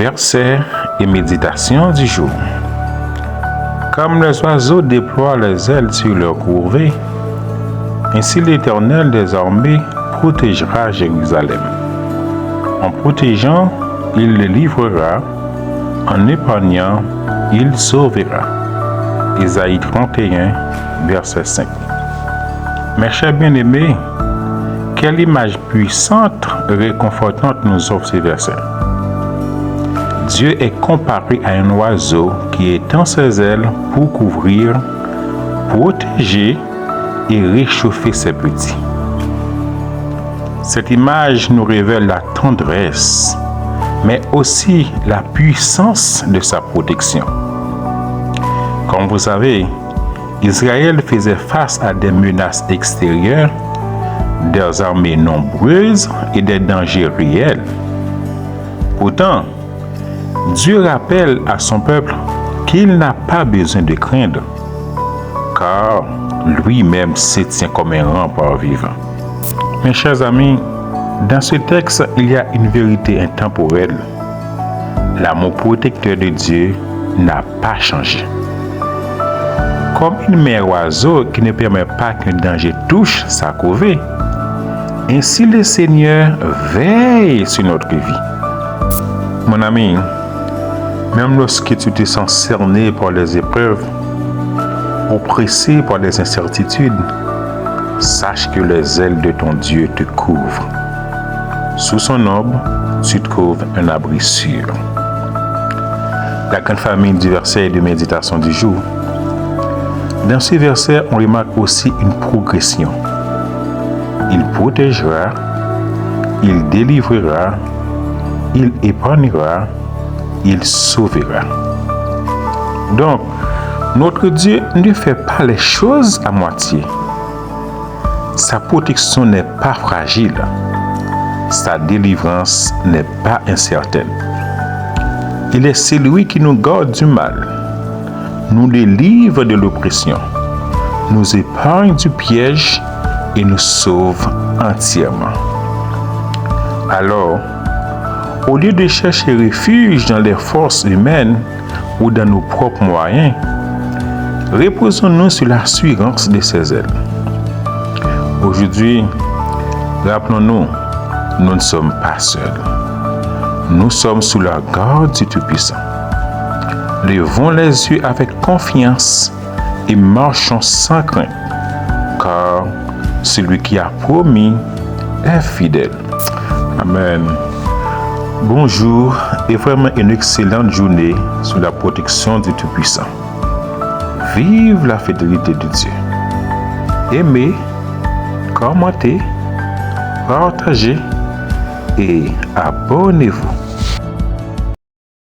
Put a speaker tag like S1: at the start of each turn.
S1: Versets et méditation du jour. Comme les oiseaux déploient les ailes sur leur courvée, ainsi l'Éternel des armées protégera Jérusalem. En protégeant, il le livrera, en épargnant, il sauvera. Ésaïe 31, verset 5. Mes chers bien-aimés, quelle image puissante et réconfortante nous offre ces versets. Dieu est comparé à un oiseau qui étend ses ailes pour couvrir, protéger et réchauffer ses petits. Cette image nous révèle la tendresse, mais aussi la puissance de sa protection. Comme vous savez, Israël faisait face à des menaces extérieures, des armées nombreuses et des dangers réels. Pourtant, Dieu rappelle à son peuple qu'il n'a pas besoin de craindre, car lui-même se tient comme un rempart vivant. Mes chers amis, dans ce texte, il y a une vérité intemporelle. L'amour protecteur de Dieu n'a pas changé. Comme une mère oiseau qui ne permet pas qu'un danger touche sa couvée, ainsi le Seigneur veille sur notre vie. Mon ami, même lorsque tu te sens cerné par les épreuves, oppressé par les incertitudes, sache que les ailes de ton Dieu te couvrent. Sous son ombre, tu trouves un abri sûr. La grande famille du verset de méditation du jour. Dans ce verset, on remarque aussi une progression. Il protégera, il délivrera, il épargnera, il sauvera. Donc, notre Dieu ne fait pas les choses à moitié. Sa protection n'est pas fragile. Sa délivrance n'est pas incertaine. Il est celui qui nous garde du mal, nous délivre de l'oppression, nous épargne du piège et nous sauve entièrement. Alors, au lieu de chercher refuge dans les forces humaines ou dans nos propres moyens, reposons-nous sur l'assurance de ses ailes. Aujourd'hui, rappelons-nous, nous ne sommes pas seuls. Nous sommes sous la garde du Tout-Puissant. Levons les yeux avec confiance et marchons sans crainte, car celui qui a promis est fidèle. Amen. Bonjour et vraiment une excellente journée sous la protection du Tout-Puissant. Vive la fidélité de Dieu. Aimez, commentez, partagez et abonnez-vous.